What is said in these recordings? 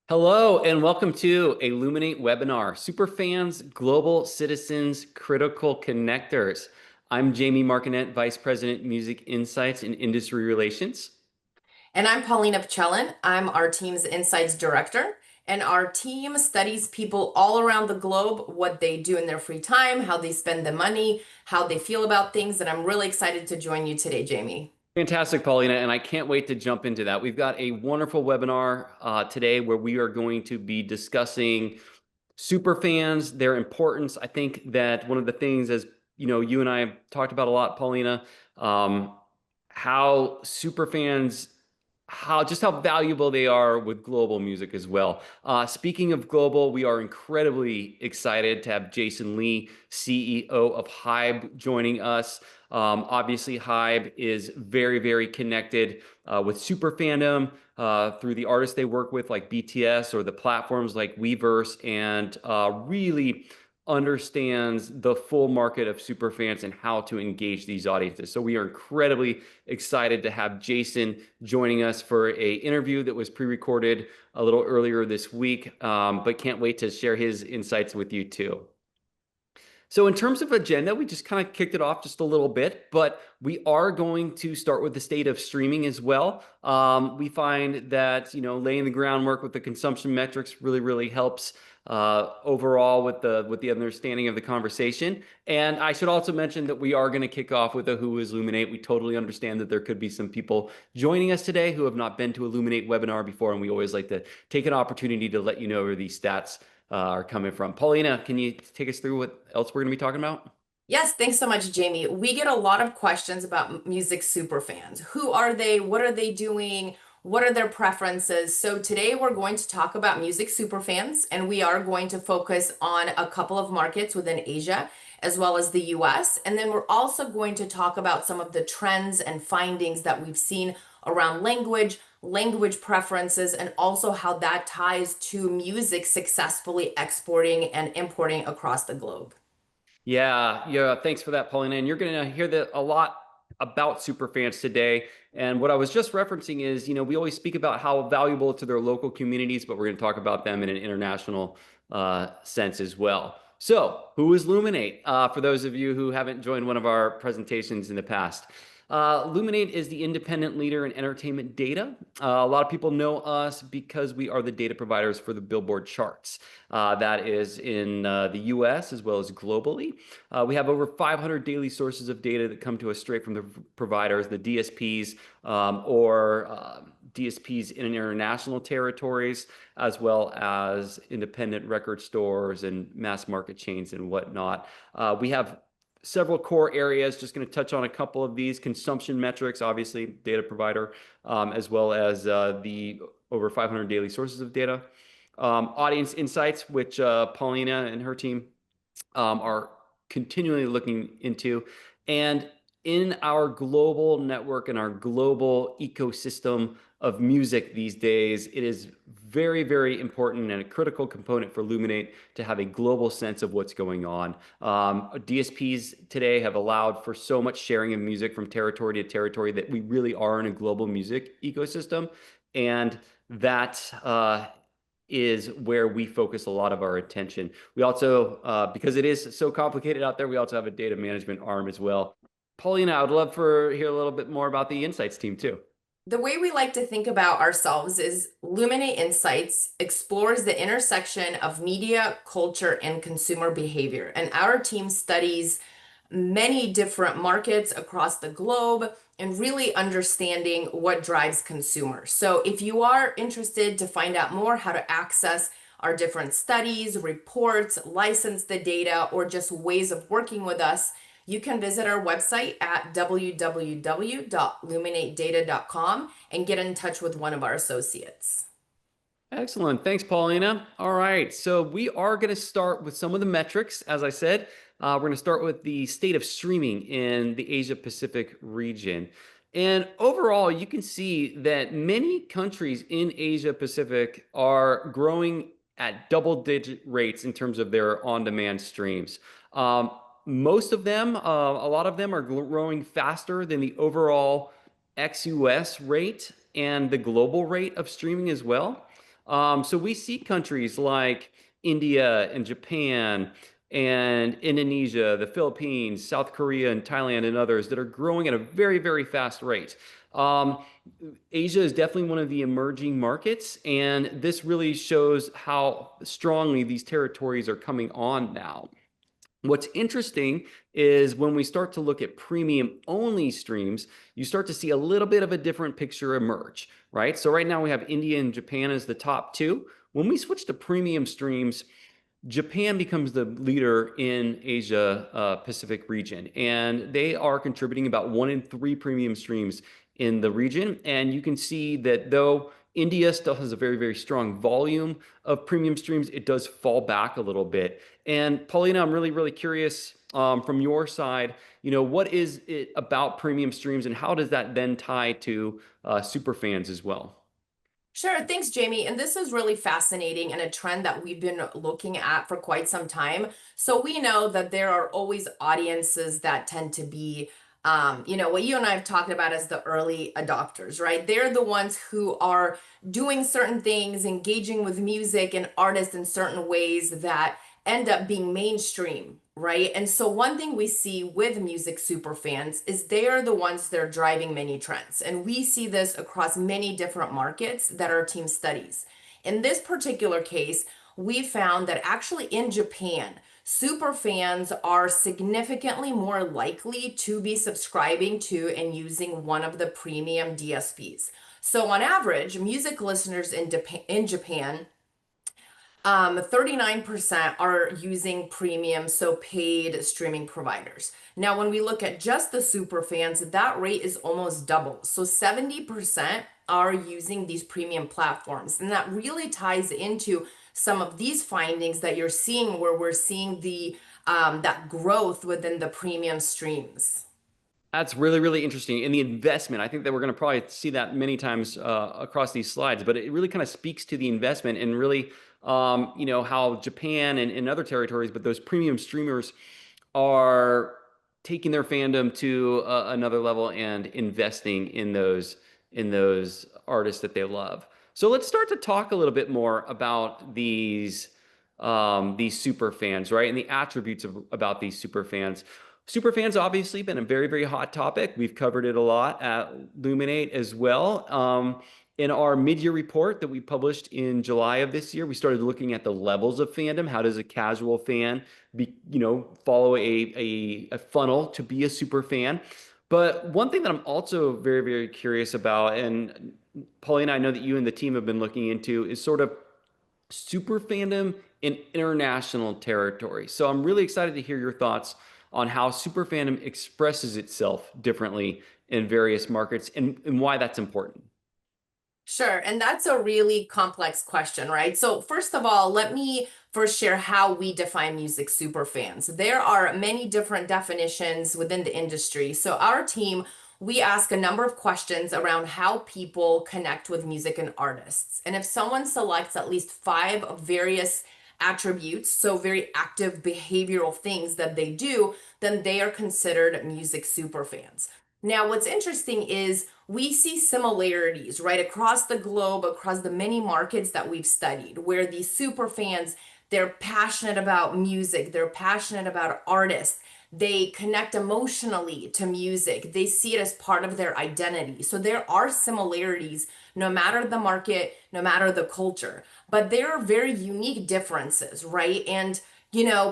Hello and welcome to a Luminate webinar, Superfans, Global Citizens, Critical Connectors. I'm Jamie Markinet, Vice President, Music Insights and Industry Relations. And I'm Paulina Pchelin. I'm our team's Insights Director. And our team studies people all around the globe, what they do in their free time, how they spend the money, how they feel about things. And I'm really excited to join you today, Jamie. Fantastic, Paulina, and I can't wait to jump into that. We've got a wonderful webinar today where we are going to be discussing superfans, their importance. I think that one of the things, as you know, you and I have talked about a lot, Paulina, um, how superfans, how valuable they are with global music as well. Speaking of global, we are incredibly excited to have Jason Lee, CEO of HYBE, joining us. Obviously, HYBE is very, very connected with super fandom through the artists they work with, like BTS, or the platforms like Weverse, and really understands the full market of superfans and how to engage these audiences. So we are incredibly excited to have Jason joining us for a interview that was pre-recorded a little earlier this week, but can't wait to share his insights with you too. So in terms of agenda, we just kind of kicked it off just a little bit, but we are going to start with the state of streaming as well. We find that, laying the groundwork with the consumption metrics really, really helps overall with the understanding of the conversation. And I should also mention that we are going to kick off with a Who is Luminate. We totally understand that there could be some people joining us today who have not been to a Luminate webinar before, and we always like to take an opportunity to let you know where these stats are coming from. Paulina, can you take us through what else we're going to be talking about? Yes, thanks so much, Jamie. We get a lot of questions about music superfans. Who are they? What are they doing? What are their preferences? So today we're going to talk about music superfans, and we are going to focus on a couple of markets within Asia as well as the US. And then we're also going to talk about some of the trends and findings that we've seen around language preferences, and also how that ties to music successfully exporting and importing across the globe. Yeah. Thanks for that, Paulina. And you're going to hear a lot about superfans today. And what I was just referencing is, we always speak about how valuable to their local communities, but we're going to talk about them in an international sense as well. So, who is Luminate? For those of you who haven't joined one of our presentations in the past, Luminate is the independent leader in entertainment data. A lot of people know us because we are the data providers for the Billboard charts. That is in the US as well as globally. We have over 500 daily sources of data that come to us straight from the providers, the DSPs, or DSPs in international territories, as well as independent record stores and mass market chains and whatnot. We have several core areas, just going to touch on a couple of these: consumption metrics, obviously data provider, as well as the over 500 daily sources of data. Audience insights, which Paulina and her team are continually looking into. And in our global network and our global ecosystem of music these days, it is very, very important and a critical component for Luminate to have a global sense of what's going on. DSPs today have allowed for so much sharing of music from territory to territory that we really are in a global music ecosystem. And that is where we focus a lot of our attention. We also, because it is so complicated out there, we also have a data management arm as well. Paulina, I would love to hear a little bit more about the insights team too. The way we like to think about ourselves is Luminate Insights explores the intersection of media, culture, and consumer behavior. And our team studies many different markets across the globe and really understanding what drives consumers. So if you are interested to find out more how to access our different studies, reports, license the data, or just ways of working with us, you can visit our website at www.luminatedata.com and get in touch with one of our associates. Excellent. Thanks, Paulina. All right. So we are going to start with some of the metrics. As I said, we're going to start with the state of streaming in the Asia Pacific region. And overall, you can see that many countries in Asia Pacific are growing at double-digit rates in terms of their on-demand streams. Most of them, a lot of them are growing faster than the overall ex-US rate and the global rate of streaming as well. So we see countries like India and Japan and Indonesia, the Philippines, South Korea, and Thailand, and others that are growing at a very, very fast rate. Um, Asia is definitely one of the emerging markets, and this really shows how strongly these territories are coming on now. What's interesting is when we start to look at premium only streams, you start to see a little bit of a different picture emerge, right? So right now we have India and Japan as the top two. When we switch to premium streams, Japan becomes the leader in Asia Pacific region, and they are contributing about 1 in 3 premium streams in the region. And you can see that though India still has a very, very strong volume of premium streams, it does fall back a little bit. And Paulina, I'm really, really curious from your side, what is it about premium streams and how does that then tie to super fans as well? Sure, thanks, Jamie. And this is really fascinating and a trend that we've been looking at for quite some time. So we know that there are always audiences that tend to be, what you and I have talked about as the early adopters, right? They're the ones who are doing certain things, engaging with music and artists in certain ways that end up being mainstream, right? And so one thing we see with music super fans is they are the ones that are driving many trends. And we see this across many different markets that our team studies. In this particular case, we found that actually in Japan, super fans are significantly more likely to be subscribing to and using one of the premium DSPs. So on average, music listeners in Japan 39% are using premium, so paid streaming providers. Now, when we look at just the super fans, that rate is almost double. So 70% are using these premium platforms. And that really ties into some of these findings that you're seeing where we're seeing the that growth within the premium streams. That's really, really interesting. And the investment, I think that we're going to probably see that many times across these slides, but it really kind of speaks to the investment and really, how Japan and other territories, but those premium streamers are taking their fandom to another level and investing in those artists that they love. So let's start to talk a little bit more about these super fans, right? And the attributes about these super fans. Super fans obviously been a very, very hot topic. We've covered it a lot at Luminate as well. In our mid-year report that we published in July of this year, we started looking at the levels of fandom. How does a casual fan follow a funnel to be a super fan? But one thing that I'm also very, very curious about, and Paulina, I know that you and the team have been looking into, is sort of super fandom in international territory. So I'm really excited to hear your thoughts on how super fandom expresses itself differently in various markets and why that's important. Sure. And that's a really complex question, right? So, first of all, let me first share how we define music super fans. There are many different definitions within the industry. So, our team, we ask a number of questions around how people connect with music and artists. And if someone selects at least 5 of various attributes, so very active behavioral things that they do, then they are considered music super fans. Now, what's interesting is we see similarities right across the globe, across the many markets that we've studied, where these super fans, they're passionate about music, they're passionate about artists, they connect emotionally to music, they see it as part of their identity. So there are similarities no matter the market, no matter the culture, but there are very unique differences, right? And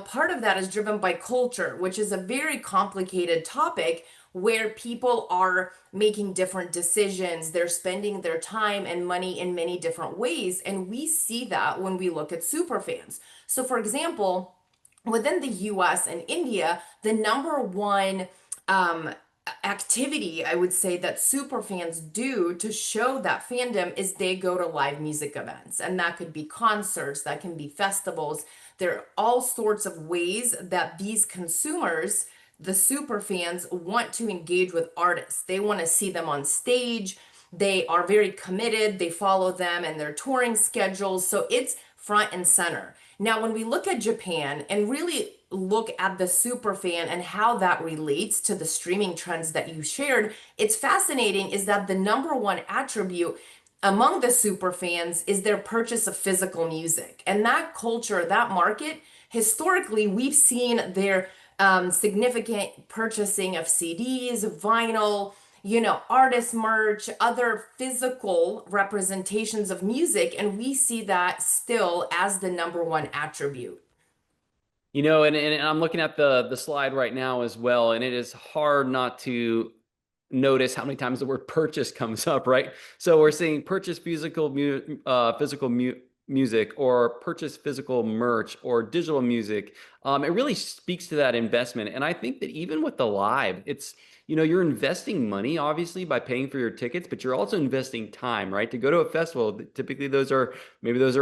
part of that is driven by culture, which is a very complicated topic where people are making different decisions. They're spending their time and money in many different ways. And we see that when we look at superfans. So, for example, within the US and India, the number one activity I would say that superfans do to show that fandom is they go to live music events. And that could be concerts, that can be festivals. There are all sorts of ways that these consumers, the super fans, want to engage with artists. They want to see them on stage. They are very committed. They follow them and their touring schedules. So it's front and center. Now, when we look at Japan and really look at the super fan and how that relates to the streaming trends that you shared, it's fascinating is that the number one attribute among the super fans is their purchase of physical music. And that culture, that market, historically, we've seen their significant purchasing of CDs, vinyl, artist merch, other physical representations of music. And we see that still as the number one attribute. And I'm looking at the slide right now as well, and it is hard not to notice how many times the word purchase comes up, right? So we're saying purchase physical music, or purchase physical merch, or digital music. It really speaks to that investment. And I think that even with the live, you're investing money, obviously, by paying for your tickets, but you're also investing time, right? To go to a festival, typically those are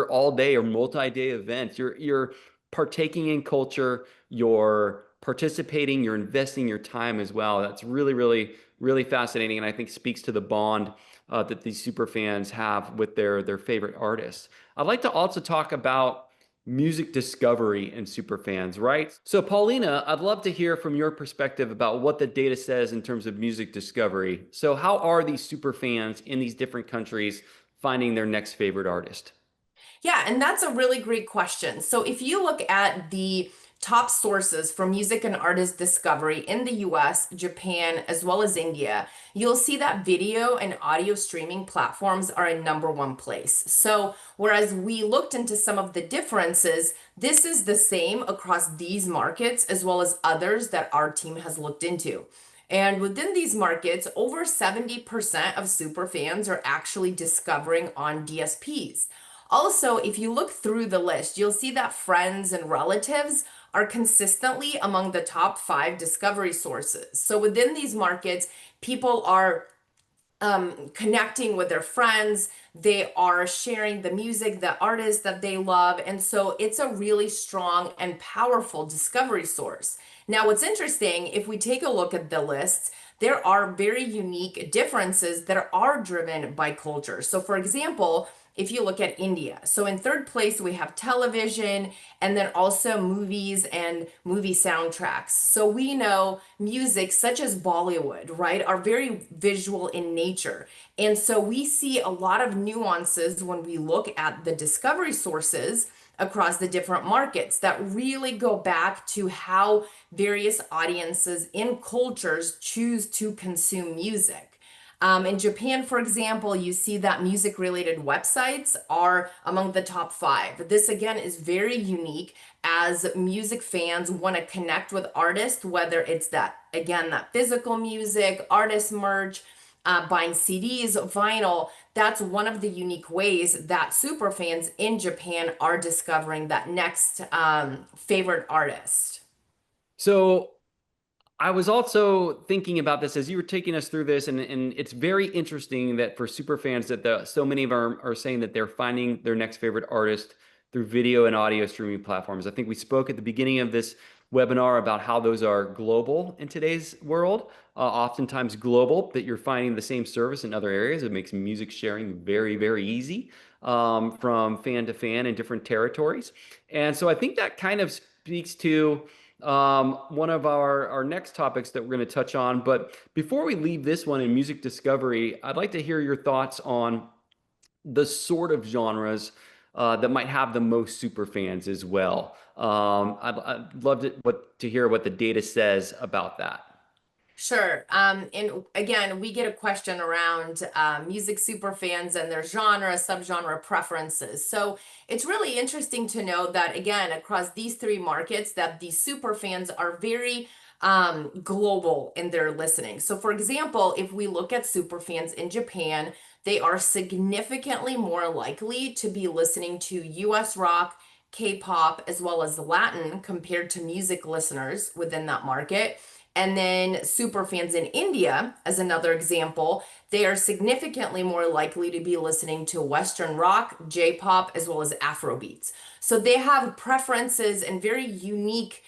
all day or multi-day events. You're partaking in culture, you're participating, you're investing your time as well. That's really, really, really fascinating, and I think speaks to the bond that these super fans have with their favorite artists. I'd like to also talk about music discovery and super fans, right? So Paulina, I'd love to hear from your perspective about what the data says in terms of music discovery. So how are these super fans in these different countries finding their next favorite artist? Yeah, and that's a really great question. So if you look at the top sources for music and artist discovery in the US, Japan, as well as India, you'll see that video and audio streaming platforms are in number one place. So whereas we looked into some of the differences, this is the same across these markets as well as others that our team has looked into. And within these markets, over 70% of super fans are actually discovering on DSPs. Also, if you look through the list, you'll see that friends and relatives are consistently among the top five discovery sources. So within these markets, people are connecting with their friends. They are sharing the music, the artists that they love. And so it's a really strong and powerful discovery source. Now, what's interesting, if we take a look at the lists, there are very unique differences that are driven by culture. So, for example, if you look at India, so in third place, we have television and then also movies and movie soundtracks. So we know music such as Bollywood, right, are very visual in nature. And so we see a lot of nuances when we look at the discovery sources across the different markets that really go back to how various audiences in cultures choose to consume music. In Japan, for example, you see that music related websites are among the top five. This again is very unique as music fans want to connect with artists, whether it's that, again, that physical music, artist merch, buying CDs, vinyl. That's one of the unique ways that super fans in Japan are discovering that next favorite artist. So I was also thinking about this as you were taking us through this, and it's very interesting that for super fans that so many of them are saying that they're finding their next favorite artist through video and audio streaming platforms. I think we spoke at the beginning of this webinar about how those are global in today's world, oftentimes global, that you're finding the same service in other areas. It makes music sharing very, very easy from fan to fan in different territories. And so I think that kind of speaks to one of our next topics that we're going to touch on. But before we leave this one in music discovery, I'd like to hear your thoughts on the sort of genres that might have the most super fans as well. I'd love to hear what the data says about that. Sure. And again, we get a question around music super fans and their genre, subgenre preferences. So it's really interesting to know that, again, across these three markets, that these super fans are very global in their listening. So, for example, if we look at super fans in Japan, they are significantly more likely to be listening to US rock, K-pop, as well as Latin compared to music listeners within that market. And then super fans in India, as another example, they are significantly more likely to be listening to Western rock, J-pop, as well as Afro beats. So they have preferences and very unique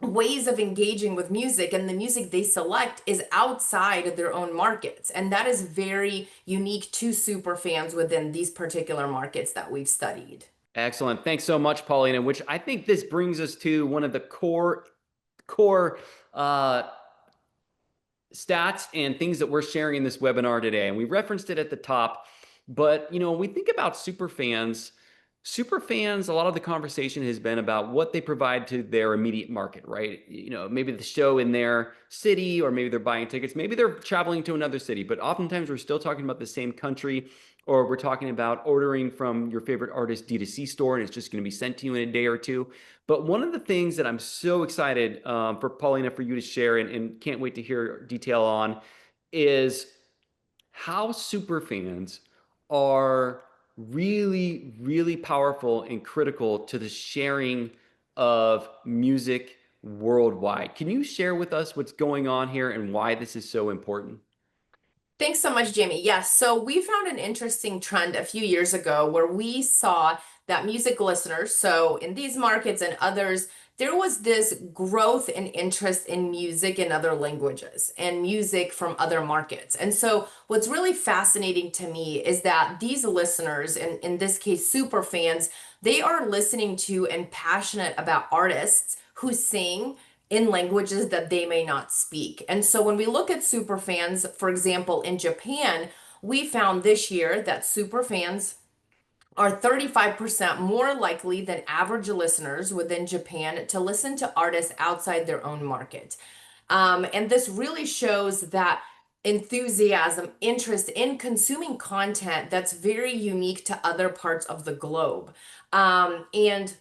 ways of engaging with music, and the music they select is outside of their own markets. And that is very unique to super fans within these particular markets that we've studied. Excellent. Thanks so much, Paulina, which I think this brings us to one of the core uh, stats and things that we're sharing in this webinar today. And we referenced it at the top, but when we think about superfans, a lot of the conversation has been about what they provide to their immediate market, right? Maybe the show in their city, or maybe they're buying tickets, maybe they're traveling to another city, but oftentimes we're still talking about the same country, or we're talking about ordering from your favorite artist D2C store, and it's just going to be sent to you in a day or two. But one of the things that I'm so excited for Paulina, for you to share, and can't wait to hear detail on, is how superfans are really, really powerful and critical to the sharing of music worldwide. Can you share with us what's going on here and why this is so important? Thanks so much, Jamie. Yes, so we found an interesting trend a few years ago where we saw that music listeners, so in these markets and others, there was this growth and interest in music in other languages and music from other markets. And so what's really fascinating to me is that these listeners, and in this case, super fans, they are listening to and passionate about artists who sing in languages that they may not speak. And so when we look at super fans, for example, in Japan, we found this year that super fans are 35% more likely than average listeners within Japan to listen to artists outside their own market. And this really shows that enthusiasm, interest in consuming content that's very unique to other parts of the globe. And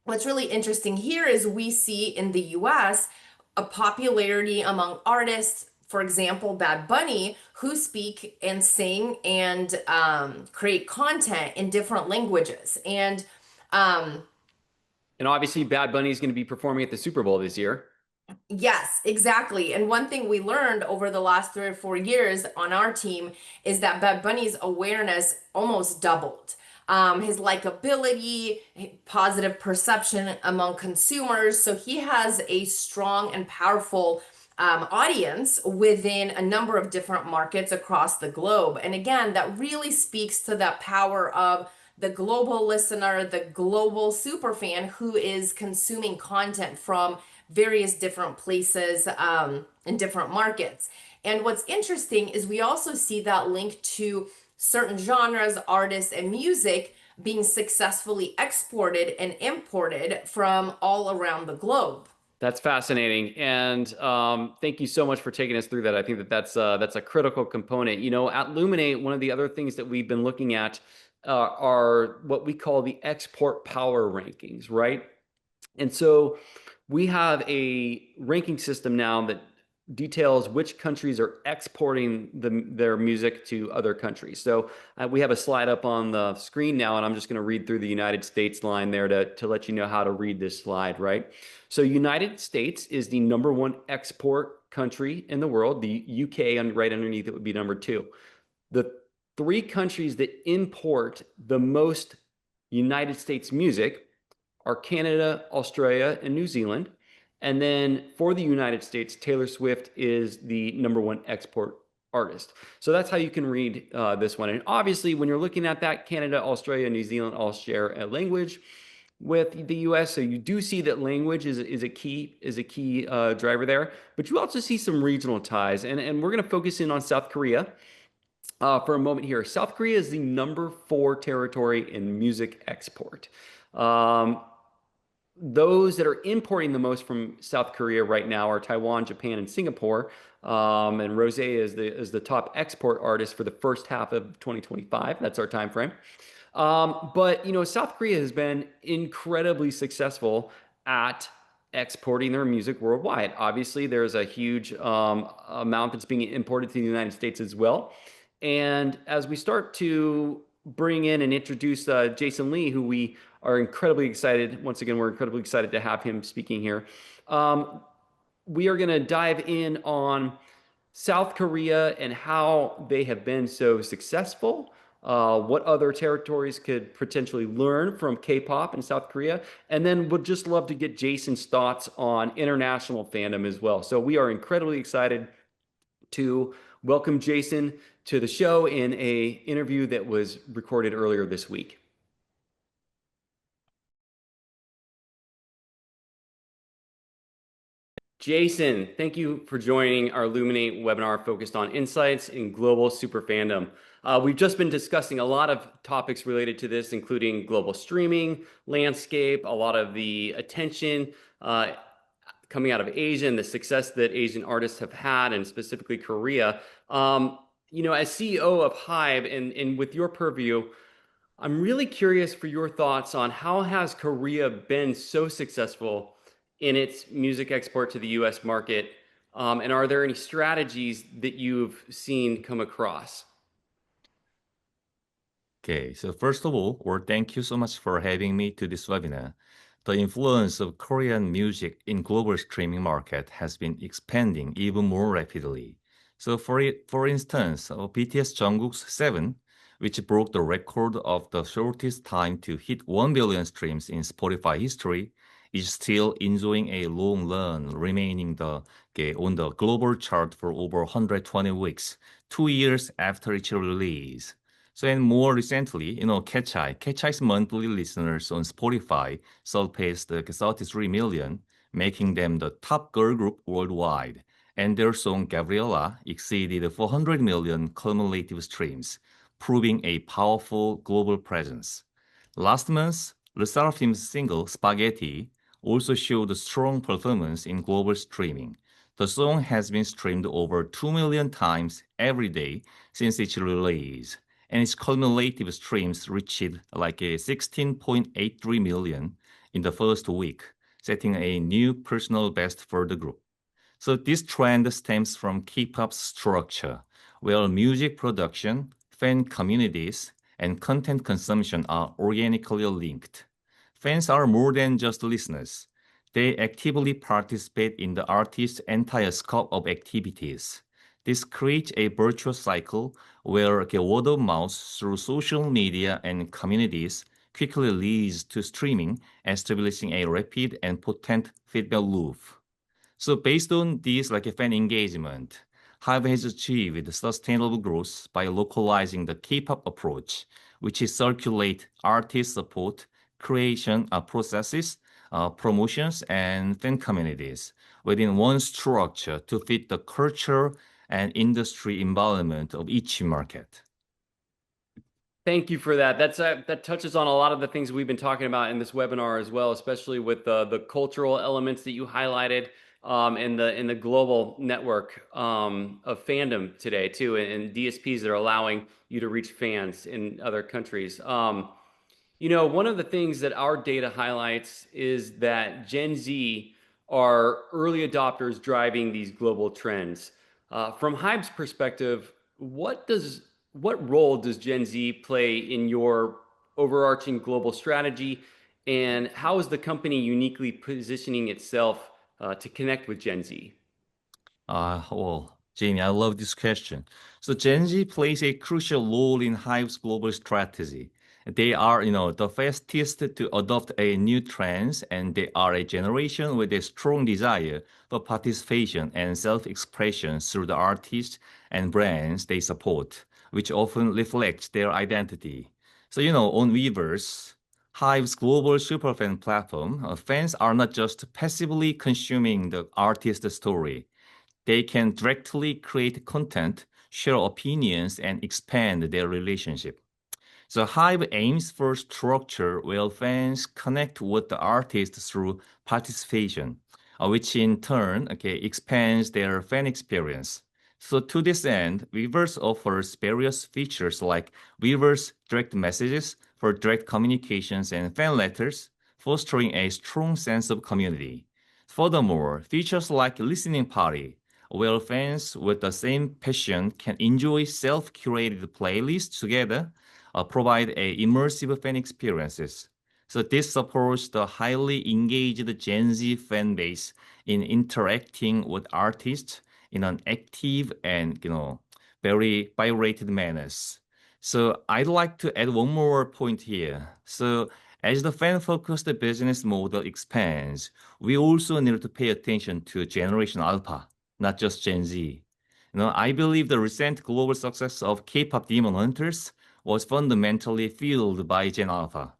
what's really interesting here is we see in the US a popularity among artists, for example, Bad Bunny, who speak and sing and create content in different languages. Um, And obviously, Bad Bunny is going to be performing at the Super Bowl this year. Yes, exactly. And one thing we learned over the last 3 or 4 years on our team is that Bad Bunny's awareness almost doubled. His likability, positive perception among consumers. So he has a strong and powerful audience within a number of different markets across the globe. And again, that really speaks to that power of the global listener, the global super fan who is consuming content from various different places in different markets. And what's interesting is we also see that link to certain genres, artists, and music being successfully exported and imported from all around the globe. That's fascinating, and thank you so much for taking us through that. I think that that's a critical component. At Luminate, one of the other things that we've been looking at are what we call the export power rankings, right? And so we have a ranking system now that details which countries are exporting their music to other countries. So we have a slide up on the screen now, and I'm just going to read through the United States line there to let you know how to read this slide, right? So United States is the #1 export country in the world. The UK, right underneath it, would be #2. The 3 countries that import the most United States music are Canada, Australia, and New Zealand. And then for the United States, Taylor Swift is the #1 export artist. So that's how you can read this one. And obviously, when you're looking at that, Canada, Australia, New Zealand all share a language with the US. So you do see that language is a key driver there. But you also see some regional ties. And we're going to focus in on South Korea for a moment here. South Korea is the #4 territory in music export. Those that are importing the most from South Korea right now are Taiwan, Japan, and Singapore. And Rosé is the top export artist for the first half of 2025. That's our time frame. But South Korea has been incredibly successful at exporting their music worldwide. Obviously, there's a huge amount that's being imported to the United States as well. And as we start to bring in and introduce Jason Lee, who we are incredibly excited. Once again, we're incredibly excited to have him speaking here. We are going to dive in on South Korea and how they have been so successful. What other territories could potentially learn from K-pop in South Korea? And then would just love to get Jason's thoughts on international fandom as well. So we are incredibly excited to welcome Jason to the show in a interview that was recorded earlier this week. Jason, thank you for joining our Luminate webinar focused on insights in global super fandom. We've just been discussing a lot of topics related to this, including global streaming landscape, a lot of the attention coming out of Asia and the success that Asian artists have had, and specifically Korea. As CEO of HYBE and with your purview, I'm really curious for your thoughts on how has Korea been so successful in its music export to the US market? And are there any strategies that you've seen come across? Okay, so first of all, thank you so much for having me to this webinar. The influence of Korean music in global streaming market has been expanding even more rapidly. So for instance, BTS Jungkook's Seven, which broke the record of the shortest time to hit 1 billion streams in Spotify history, is still enjoying a long run, remaining on the global chart for over 120 weeks, 2 years after its release. So, and more recently, Catch Eye's monthly listeners on Spotify surpassed 33 million, making them the top girl group worldwide. And their song Gabriella exceeded 400 million cumulative streams, proving a powerful global presence. Last month, Le Sserafim's single Spaghetti also showed a strong performance in global streaming. The song has been streamed over 2 million times every day since its release, and its cumulative streams reached like a 16.83 million in the first week, setting a new personal best for the group. So this trend stems from K-pop's structure, where music production, fan communities, and content consumption are organically linked. Fans are more than just listeners. They actively participate in the artist's entire scope of activities. This creates a virtuous cycle where word of mouth through social media and communities quickly leads to streaming, establishing a rapid and potent feedback loop. So based on this like a fan engagement, HYBE has achieved sustainable growth by localizing the K-pop approach, which is circulate artist support, creation processes, promotions, and fan communities within one structure to fit the culture and industry environment of each market. Thank you for that. That touches on a lot of the things we've been talking about in this webinar as well, especially with the cultural elements that you highlighted, in the global network of fandom today too, and DSPs that are allowing you to reach fans in other countries. One of the things that our data highlights is that Gen Z are early adopters driving these global trends. From HYBE's perspective, what role does Gen Z play in your overarching global strategy, and how is the company uniquely positioning itself to connect with Gen Z? Well, Jamie, I love this question. So Gen Z plays a crucial role in HYBE's global strategy. They are, the fastest to adopt a new trends, and they are a generation with a strong desire for participation and self-expression through the artists and brands they support, which often reflects their identity. So, on Weverse, HYBE's global superfan platform, fans are not just passively consuming the artist's story. They can directly create content, share opinions, and expand their relationship. So HYBE aims for structure where fans connect with the artist through participation, which in turn expands their fan experience. So to this end, Weverse offers various features like Weverse direct messages for direct communications and fan letters, fostering a strong sense of community. Furthermore, features like listening party, where fans with the same passion can enjoy self-curated playlists together, provide a immersive fan experiences. So this supports the highly engaged Gen Z fan base in interacting with artists in an active and very birated manners. So I'd like to add one more point here. So as the fan-focused business model expands, we also need to pay attention to Generation Alpha, not just Gen Z. I believe the recent global success of K-pop Demon Hunters was fundamentally fueled by Gen Alpha.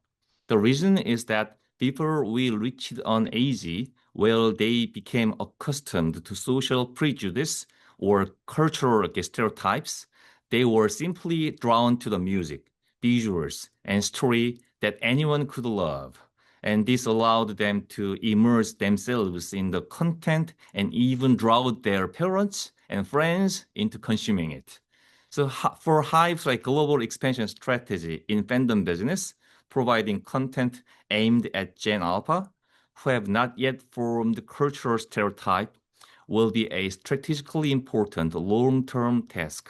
The reason is that people we reached on AZ where they became accustomed to social prejudice or cultural stereotypes. They were simply drawn to the music, visuals, and story that anyone could love. And this allowed them to immerse themselves in the content and even draw their parents and friends into consuming it. So for HYBE's like global expansion strategy in fandom business, providing content aimed at Gen Alpha, who have not yet formed cultural stereotype, will be a strategically important long-term task,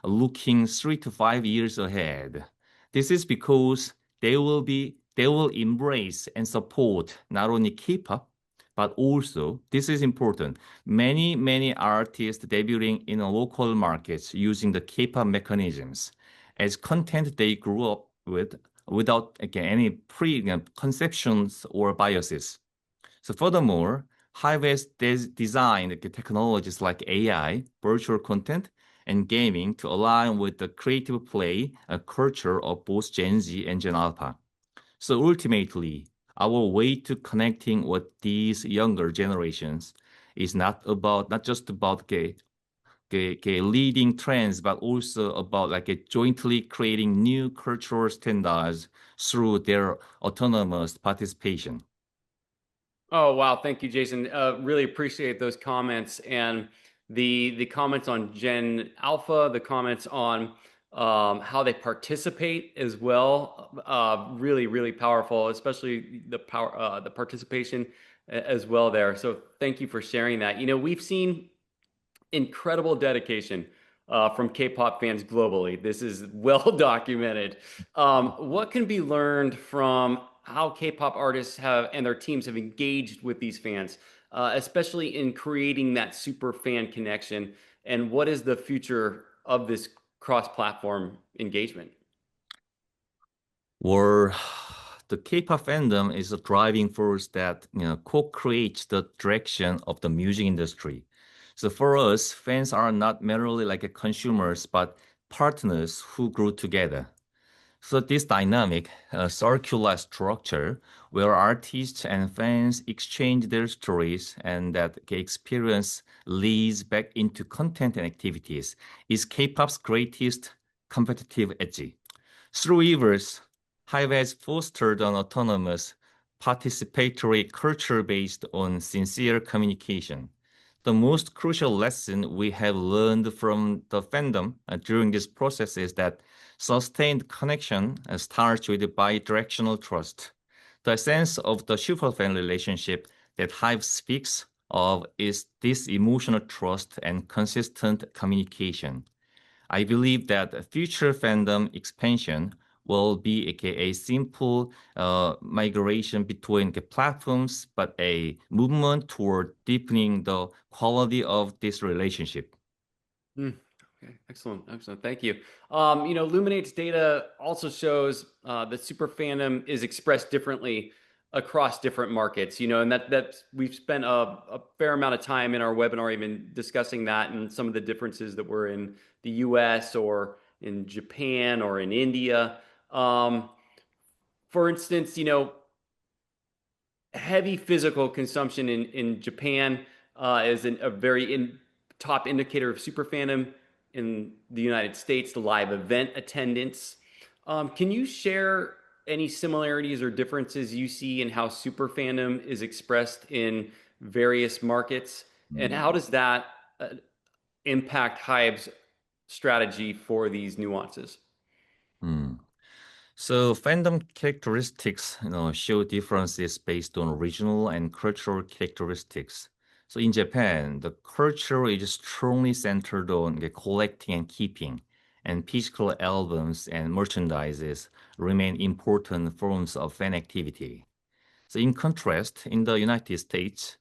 looking 3 to 5 years ahead. This is because they will embrace and support not only K-pop, but also, this is important, many artists debuting in local markets using the K-pop mechanisms as content they grew up with without again, any preconceptions or biases. So furthermore, HYBE has designed technologies like AI, virtual content, and gaming to align with the creative play culture of both Gen Z and Gen Alpha. So ultimately, our way to connecting with these younger generations is not just about leading trends, but also about like jointly creating new cultural standards through their autonomous participation. Oh, wow. Thank you, Jason. Really appreciate those comments and the comments on Gen Alpha, the comments on how they participate as well. Really powerful, especially the participation as well there. So thank you for sharing that. We've seen incredible dedication from K-pop fans globally. This is well documented. What can be learned from how K-pop artists have and their teams have engaged with these fans, especially in creating that super fan connection? And what is the future of this cross-platform engagement? Or the K-pop fandom is a driving force that co-creates the direction of the music industry. So for us, fans are not merely like a consumers, but partners who grow together. So this dynamic, circular structure where artists and fans exchange their stories and that experience leads back into content and activities is K-pop's greatest competitive edge. Through years, HYBE has fostered an autonomous, participatory culture based on sincere communication. The most crucial lesson we have learned from the fandom during this process is that sustained connection starts with bi-directional trust. The sense of the superfan relationship that HYBE speaks of is this emotional trust and consistent communication. I believe that future fandom expansion will be a simple migration between the platforms, but a movement toward deepening the quality of this relationship. Okay, excellent. Thank you. Luminate's data also shows that super fandom is expressed differently across different markets. And that's we've spent a fair amount of time in our webinar even discussing that and some of the differences that were in the U.S. or in Japan or in India. For instance, heavy physical consumption in Japan is a very top indicator of super fandom. In the United States, the live event attendance. Can you share any similarities or differences you see in how super fandom is expressed in various markets? And how does that impact HYBE's strategy for these nuances? Mm. So fandom characteristics, show differences based on regional and cultural characteristics. So in Japan, the culture is strongly centered on collecting and keeping, and physical albums and merchandises remain important forms of fan activity. So in contrast, in the United States,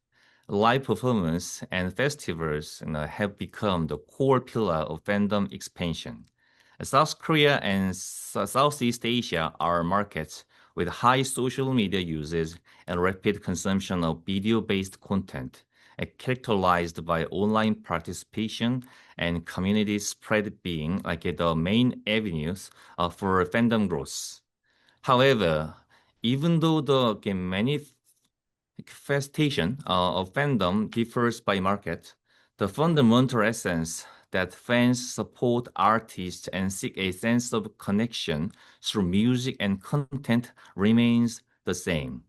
live performance and festivals have become the core pillar of fandom expansion. South Korea and Southeast Asia are markets with high social media usage and rapid consumption of video-based content, characterized by online participation and community spread being like the main avenues for fandom growth. However, even though the manifestation of fandom differs by market. The fundamental essence that fans support artists and seek a sense of connection through music and content remains the same.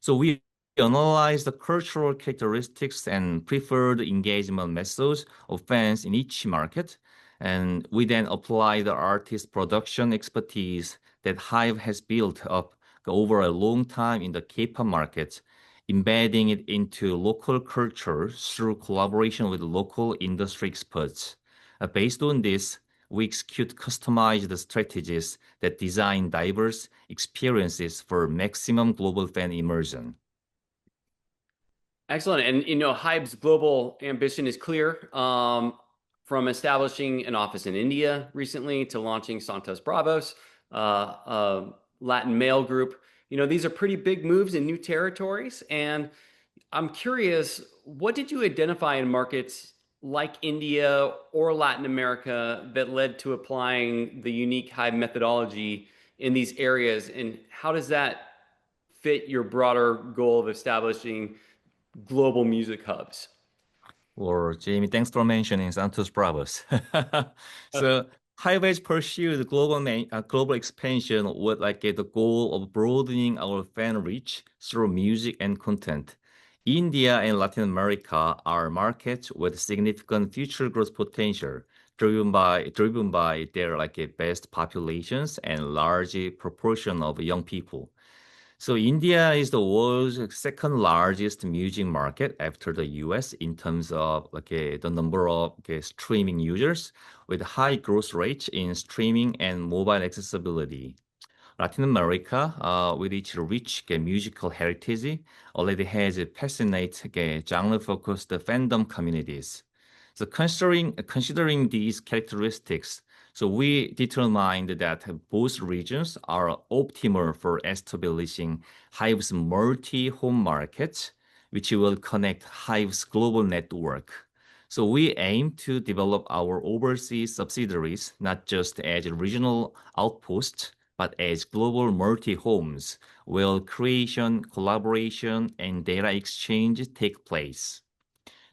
So we analyze the cultural characteristics and preferred engagement methods of fans in each market, and we then apply the artist production expertise that HYBE has built up over a long time in the K-pop market, embedding it into local culture through collaboration with local industry experts. Based on this, we execute customized strategies that design diverse experiences for maximum global fan immersion. Excellent. And HYBE's global ambition is clear. From establishing an office in India recently to launching Santos Bravos, a Latin male group. These are pretty big moves in new territories. And I'm curious, what did you identify in markets like India or Latin America that led to applying the unique HYBE methodology in these areas? And how does that fit your broader goal of establishing global music hubs? Or Jamie, thanks for mentioning Santos Bravos. So HYBE pursued global expansion with the goal of broadening our fan reach through music and content. India and Latin America are markets with significant future growth potential, driven by their best populations and large proportion of young people. So India is the world's second largest music market after the US in terms of the number of streaming users, with high growth rates in streaming and mobile accessibility. Latin America, with its rich musical heritage, already has a passionate genre-focused fandom communities. So considering these characteristics, so we determined that both regions are optimal for establishing HYBE's multi-home markets, which will connect HYBE's global network. So we aim to develop our overseas subsidiaries not just as regional outposts, but as global multi-homes where creation, collaboration, and data exchange take place.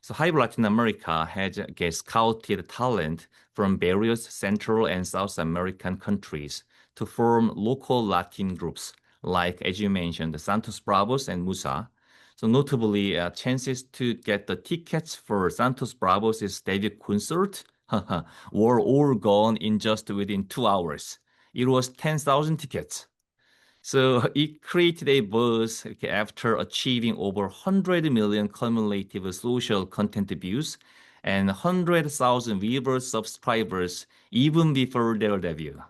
So HYBE Latin America has scouted talent from various Central and South American countries to form local Latin groups, like, as you mentioned, the Santos Bravos and Musa. So notably, chances to get the tickets for Santos Bravos' debut concert were all gone in just within 2 hours. It was 10,000 tickets. So it created a buzz after achieving over 100 million cumulative social content views and 100,000 viewers subscribers even before their debut.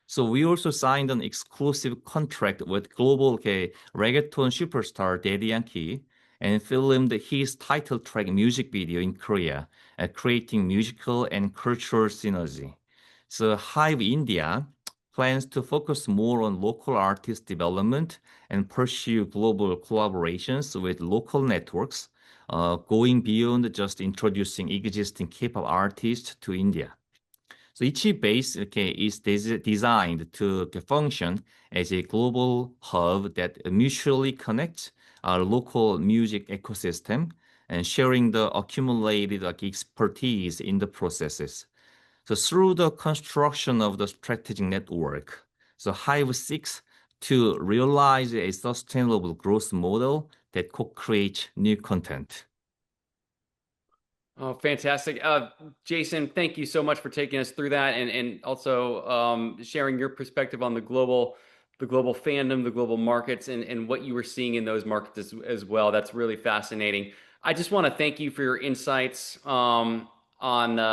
So we also signed an exclusive contract with global reggaeton superstar Daddy Yankee and filmed his title track music video in Korea, creating musical and cultural synergy. So HYBE India plans to focus more on local artist development and pursue global collaborations with local networks, going beyond just introducing existing K-pop artists to India. So each base is designed to function as a global hub that mutually connects our local music ecosystem and sharing the accumulated expertise in the processes. So through the construction of the strategic network, so HYBE seeks to realize a sustainable growth model that co-creates new content. Oh, fantastic. Jason, thank you so much for taking us through that and also sharing your perspective on the global fandom, the global markets, and what you were seeing in those markets as well. That's really fascinating. I just want to thank you for your insights on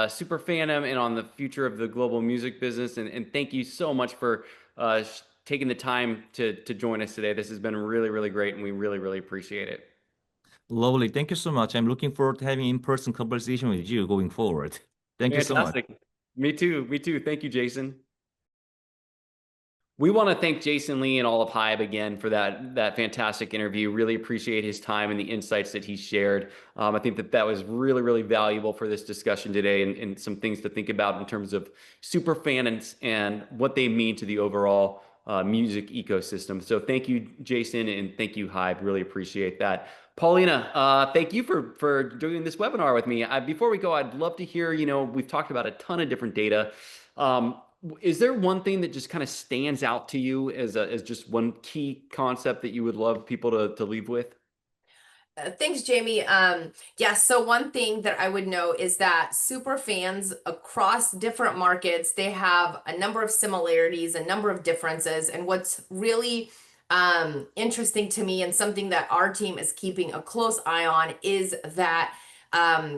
super fandom and on the future of the global music business. And thank you so much for taking the time to join us today. This has been really, really great, and we really, really appreciate it. Lovely. Thank you so much. I'm looking forward to having in-person conversation with you going forward. Thank you so much. Fantastic. Me too. Me too. Thank you, Jason. We want to thank Jason Lee and all of HYBE again for that fantastic interview. Really appreciate his time and the insights that he shared. I think that was really, really valuable for this discussion today and some things to think about in terms of super fans and what they mean to the overall music ecosystem. So thank you, Jason, and thank you, HYBE. Really appreciate that. Paulina, thank you for doing this webinar with me. Before we go, I'd love to hear, we've talked about a ton of different data. Is there one thing that just kind of stands out to you as just one key concept that you would love people to leave with? Thanks, Jamie. Yeah, so one thing that I would know is that super fans across different markets, they have a number of similarities, a number of differences. And what's really interesting to me and something that our team is keeping a close eye on is that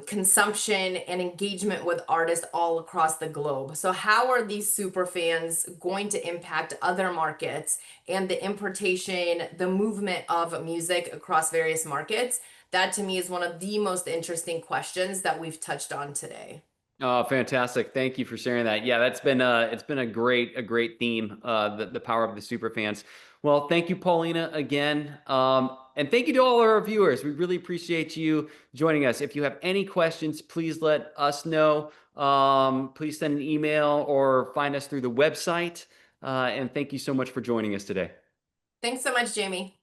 consumption and engagement with artists all across the globe. So how are these super fans going to impact other markets and the importation, the movement of music across various markets? That to me is one of the most interesting questions that we've touched on today. Oh, fantastic. Thank you for sharing that. Yeah, that's been it's been a great theme, the power of the super fans. Well, thank you, Paulina, again. And thank you to all our viewers. We really appreciate you joining us. If you have any questions, please let us know. Please send an email or find us through the website. And thank you so much for joining us today. Thanks so much, Jamie.